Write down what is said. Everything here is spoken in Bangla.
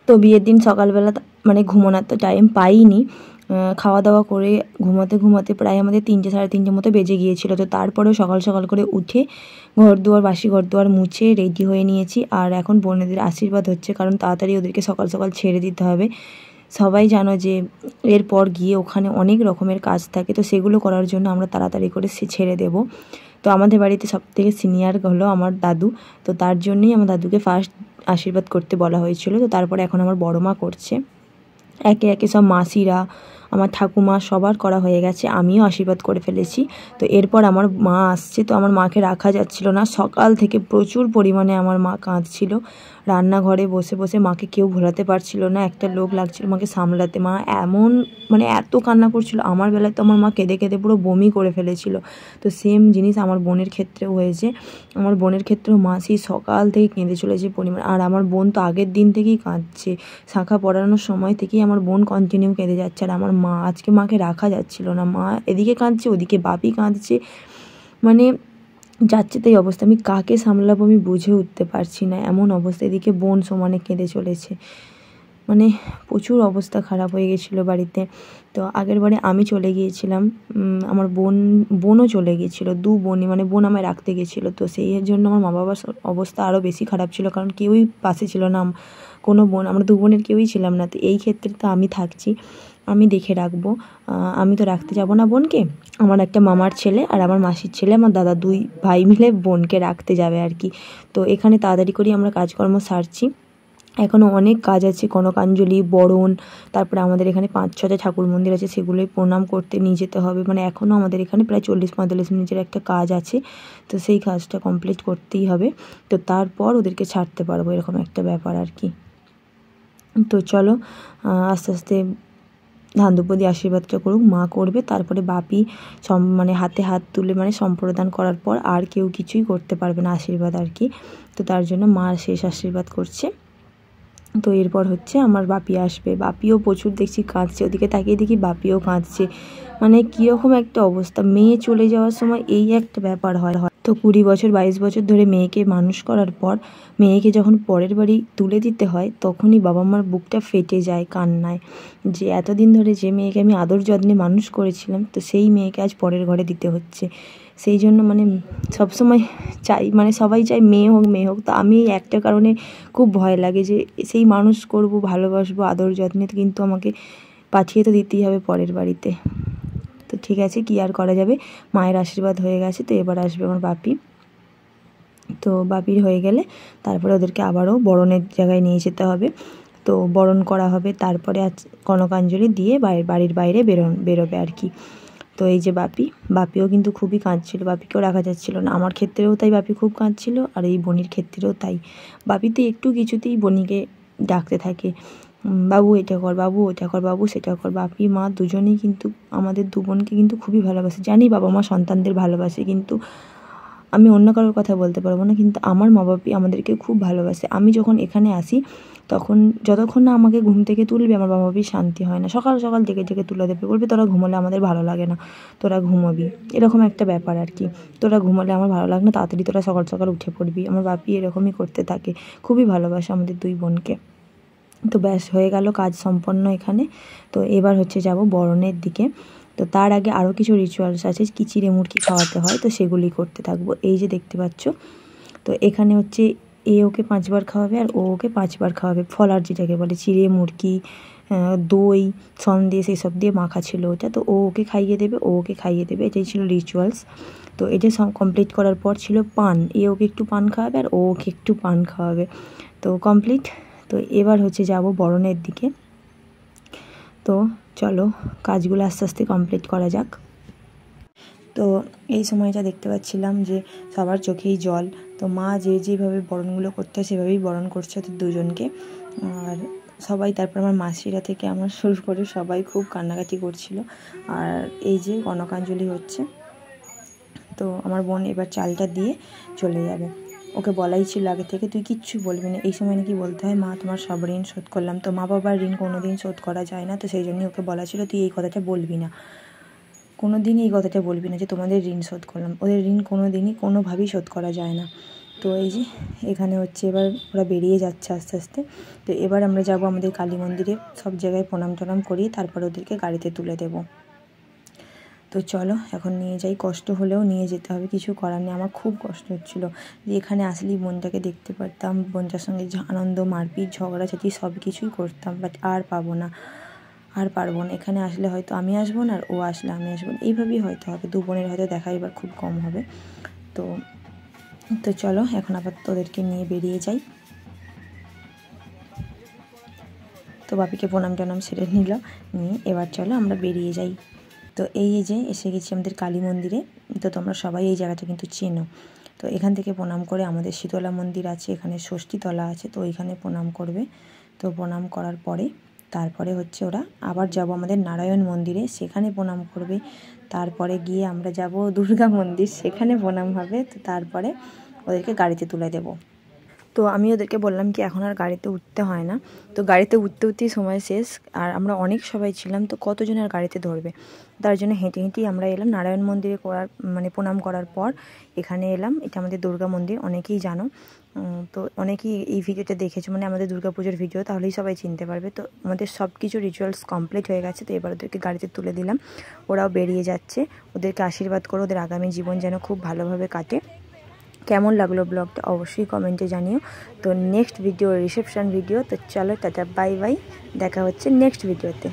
তো বিয়ের দিন সকালবেলা মানে ঘুমানোর তো টাইম পাইনি, খাওয়া দাওয়া করে ঘুমাতে ঘুমাতে প্রায় আমাদের 3টে সাড়ে 3টে মতো বেজে গিয়েছিলো। তো তারপরেও সকাল সকাল করে উঠে ঘরদুয়ার বাসি ঘরদুয়ার মুছে রেডি হয়ে নিয়েছি। আর এখন বোনেদের আশীর্বাদ হচ্ছে, কারণ তাড়াতাড়ি ওদেরকে সকাল সকাল ছেড়ে দিতে হবে। সবাই জানো যে এরপর গিয়ে ওখানে অনেক রকমের কাজ থাকে, তো সেগুলো করার জন্য আমরা তাড়াতাড়ি করে ছেড়ে দেব। তো আমাদের বাড়িতে সবথেকে সিনিয়র হলো আমার দাদু, তো তার জন্যই আমার দাদুকে ফার্স্ট আশীর্বাদ করতে বলা হয়েছিল। তো তারপরে এখন আমার বড় মা করছে, একে একে সব মাসিরা, আমার ঠাকুমা সবার করা হয়ে গেছে, আমিও আশীর্বাদ করে ফেলেছি। তো এরপর আমার মা আসছে, তো আমার মাকে রাখা যাচ্ছিল না, সকাল থেকে প্রচুর পরিমাণে আমার মা কাঁদছিল। রান্নাঘরে বসে বসে মাকে কেউ ভোলাতে পারছিল না, একটা লোক লাগছিল মাকে সামলাতে। মা এমন মানে এত কান্না করছিল, আমার বেলায় তো আমার মা কেঁদে কেঁদে পুরো বমি করে ফেলেছিল। তো সেম জিনিস আমার বোনের ক্ষেত্রেও হয়েছে। আমার বোনের ক্ষেত্রেও মা সেই সকাল থেকে কেঁদে চলেছে পরিমাণ। আর আমার বোন তো আগের দিন থেকেই কাঁদছে, শাঁখা পড়ানোর সময় থেকেই আমার বোন কন্টিনিউ কেঁদে যাচ্ছে। আর আমার মা আজকে মাকে রাখা যাচ্ছিল না, মা এদিকে কাঁদছে ওদিকে বাপি কাঁদছে, মানে যাচ্ছে তাই অবস্থা। আমি কাকে সামলাবো আমি বুঝে উঠতে পারছি না, এমন অবস্থা। এদিকে বোন সমানে কেঁদে চলেছে, মানে প্রচুর অবস্থা খারাপ হয়ে গেছিলো বাড়িতে। তো আগের বারে আমি চলে গিয়েছিলাম, আমার বোনও চলে গিয়েছিলো, দু বোনই, মানে বোন আমায় রাখতে গেছিলো। তো সেই জন্য আমার মা বাবার অবস্থা আরও বেশি খারাপ ছিল, কারণ কেউই পাশে ছিল না, কোনো বোন, আমরা দু বোনের কেউই ছিলাম না। তো এই ক্ষেত্রে তো আমি থাকছি, আমি দেখে রাখবো, আমি তো রাখতে যাব না বোনকে। আমার একটা মামার ছেলে আর আমার মাসির ছেলে, আমার দাদা, দুই ভাই মিলে বোনকে রাখতে যাবে আর কি। তো এখানে তাড়াতাড়ি করেই আমরা কাজকর্ম সারছি, এখনও অনেক কাজ আছে, কনকাঞ্জলি, বরণ, তারপরে আমাদের এখানে 5-6টা ঠাকুর মন্দির আছে, সেগুলোই প্রণাম করতে নিয়ে যেতে হবে। মানে এখনও আমাদের এখানে প্রায় 40-45 মিনিটের একটা কাজ আছে, তো সেই কাজটা কমপ্লিট করতেই হবে। তো তারপর ওদেরকে ছাড়তে পারবো, এরকম একটা ব্যাপার আর কি। তো চলো আস্তে আস্তে ধান ধূপ দিয়ে আশীর্বাদটা করুক, মা করবে, তারপরে বাপি মানে হাতে হাত তুলে মানে সম্প্রদান করার পর আর কেউ কিছুই করতে পারবে না আশীর্বাদ আর কি। তো তার জন্য মা শেষ আশীর্বাদ করছে। তো এরপর হচ্ছে আমার বাপি আসবে, বাপিও প্রচুর দেখছি কাঁদছে, ওদিকে তাকিয়ে দেখি বাপিও কাঁদছে, মানে কীরকম একটা অবস্থা। মেয়ে চলে যাওয়ার সময় এই একটা ব্যাপার হয়। তো 20 বছর 22 বছর ধরে মেয়েকে মানুষ করার পর মেয়েকে যখন পরের বাড়ি তুলে দিতে হয়, তখনই বাবা মার বুকটা ফেটে যায় কান্নায়, যে এতদিন ধরে যে মেয়েকে আমি আদর যত্নে মানুষ করেছিলাম, তো সেই মেয়েকে আজ পরের ঘরে দিতে হচ্ছে। সেই জন্য মানে সবসময় চাই, মানে সবাই চায় মেয়ে হোক মেয়ে হোক। তো আমি একটা কারণে খুব ভয় লাগে যে সেই মানুষ করব, ভালোবাসবো, আদর যত্নে, কিন্তু আমাকে পাঠিয়ে তো দিতেই হবে পরের বাড়িতে। তো ঠিক আছে, কি আর করা যাবে, মায়ের আশীর্বাদ হয়ে গেছে। তো এবার আসবে আমার বাপি। তো বাপির হয়ে গেলে তারপরে ওদেরকে আবারও বরণের জায়গায় নিয়ে যেতে হবে, তো বরণ করা হবে, তারপরে কনকাঞ্জলি দিয়ে বাড়ির বাইরে বেরোবে আর কি। তো এই যে বাপিও কিন্তু খুবই কাঁদছিল, বাপিকেও রাখা যাচ্ছিল না। আমার ক্ষেত্রেও তাই, বাপি খুব কাঁদছিল, আর এই বনির ক্ষেত্রেও তাই। বাপি তো একটু কিছুতেই বনিকে ডাকতে থাকে, বাবু এটা কর, বাবু ওটা কর, বাবু সেটা কর। বাপি মা দুজনেই কিন্তু আমাদের দু বোনকে কিন্তু খুবই ভালোবাসে। জানি বাবা মা সন্তানদের ভালোবাসে, কিন্তু আমি অন্য কারোর কথা বলতে পারবো না, কিন্তু আমার মা বাপি আমাদেরকে খুব ভালোবাসে। আমি যখন এখানে আসি তখন যতক্ষণ না আমাকে ঘুম থেকে তুলবে আমার বাবা মাপির শান্তি হয় না। সকাল সকাল ডেকে তুলে দেবে, বলবে তোরা ঘুমোলে আমাদের ভালো লাগে না, তোরা ঘুমোবি, এরকম একটা ব্যাপার আর কি। তোরা ঘুমোলে আমার ভালো লাগে না, তাড়াতাড়ি তোরা সকাল সকাল উঠে পড়বি। আমার বাপি এরকমই করতে থাকে, খুবই ভালোবাসে আমাদের দুই বোনকে। তো ব্যাস হয়ে গেল কাজ সম্পন্ন এখানে। তো এবার হচ্ছে যাব বরণের দিকে। তো তার আগে আরও কিছু রিচুয়ালস আছে, কি চিড়ে মুড়কি খাওয়াতে হয়, তো সেগুলি করতে থাকবো। এই যে দেখতে পাচ্ছ, তো এখানে হচ্ছে ওকে 5 বার খাওয়াবে আর ওকে 5 বার খাওয়াবে। ফলার যেটাকে বলে চিড়ে মুড়কি, দই, সন্দেশ এসব দিয়ে মাখা ছিল ওটা। তো ওকে খাইয়ে দেবে, ওকে খাইয়ে দেবে, এটাই ছিল রিচুয়ালস। তো এটা সব কমপ্লিট করার পর ছিল পান, ওকে একটু পান খাওয়াবে আর ওকে একটু পান খাওয়াবে। তো কমপ্লিট। তো এবার হচ্ছে যাব বরণের দিকে। তো চলো কাজগুলো আস্তে আস্তে কমপ্লিট করা যাক। তো এই সময়টা দেখতে পাচ্ছিলাম যে সবার চোখেই জল। তো মা যেভাবে বরণগুলো করতে হয় সেভাবেই বরণ করছে ওদের দুজনকে। আর সবাই, তারপর আমার মাসিরা থেকে আমার শুরু করে সবাই খুব কান্নাকাটি করছিল। আর এই যে কনকাঞ্জলি হচ্ছে, তো আমার বোন এবার চালটা দিয়ে চলে যাবে। ওকে বলাই ছিল আগে থেকে, তুই কিচ্ছু বলবি না। এই সময় নাকি বলতে হয় মা তোমার সব ঋণ শোধ করলাম। তো মা বাবার ঋণ কোনো দিন শোধ করা যায় না, তো সেই জন্যই ওকে বলা ছিল তুই এই কথাটা বলবি না, কোনো দিনই এই কথাটা বলবি না যে তোমাদের ঋণ শোধ করলাম। ওদের ঋণ কোনো দিনই কোনোভাবেই শোধ করা যায় না। তো এই যে এখানে হচ্ছে এবার ওরা বেরিয়ে যাচ্ছে আস্তে আস্তে। তো এবার আমরা যাব আমাদের কালী মন্দিরে, সব জায়গায় প্রণাম টনাম করি, তারপর ওদেরকে গাড়িতে তুলে দেব। তো চলো এখন নিয়ে যাই, কষ্ট হলেও নিয়ে যেতে হবে, কিছু করার নেই। আমার খুব কষ্ট হচ্ছিলো যে এখানে আসলেই বোনটাকে দেখতে পারতাম, বোনটার সঙ্গে আনন্দ, মারপিট, ঝগড়াঝাটি সব কিছুই করতাম, বাট আর পাবো না, আর পারবো না। এখানে আসলে হয়তো আমি আসবো না, আর ও আসলে আমি আসবো না, এইভাবেই হয়তো হবে, দু বোনের হয়তো দেখা এবার খুব কম হবে। তো তো চলো এখন আপাতত ওদেরকে নিয়ে বেরিয়ে যাই। তো বাপিকে প্রণাম টনাম সেরে নিল, নিয়ে এবার চলো আমরা বেরিয়ে যাই। তো এই যে এসে গেছি আমাদের কালী মন্দিরে। তো তোমরা সবাই এই জায়গাটা কিন্তু চেনো। তো এখান থেকে প্রণাম করে আমাদের শীতলা মন্দির আছে, এখানে ষষ্ঠীতলা আছে, তো ওইখানে প্রণাম করবে। তো প্রণাম করার পরে তারপরে হচ্ছে ওরা আবার যাব আমাদের নারায়ণ মন্দিরে, সেখানে প্রণাম করবে। তারপরে গিয়ে আমরা যাব দুর্গা মন্দির, সেখানে প্রণাম হবে। তো তারপরে ওদেরকে গাড়িতে তুলে দেব। তো আমি ওদেরকে বললাম কি এখন আর গাড়িতে উঠতে হয় না। তো গাড়িতে উঠতে উঠতেই সময় শেষ, আর আমরা অনেক সবাই ছিলাম, তো কতজন আর গাড়িতে ধরবে। তার জন্য হেঁটে হেঁটেই আমরা এলাম নারায়ণ মন্দিরে করার প্রণাম করার পর এখানে এলাম। এটা আমাদের দুর্গা মন্দির, অনেকেই জানো। তো অনেকেই এই ভিডিওটা দেখেছো, আমাদের দুর্গাপুজোর ভিডিও, তাহলেই সবাই চিনতে পারবে। তো আমাদের সব কিছু রিচুয়ালস কমপ্লিট হয়ে গেছে। তো এবার ওদেরকে গাড়িতে তুলে দিলাম, ওরাও বেরিয়ে যাচ্ছে। ওদেরকে আশীর্বাদ করো, ওদের আগামী জীবন যেন খুব ভালোভাবে কাটে। কেমন লাগলো ব্লগটা অবশ্যই কমেন্টে জানিও। তো নেক্সট ভিডিও রিসেপশন ভিডিও। তো চলো টাটা, বাই বাই, দেখা হচ্ছে নেক্সট ভিডিওতে।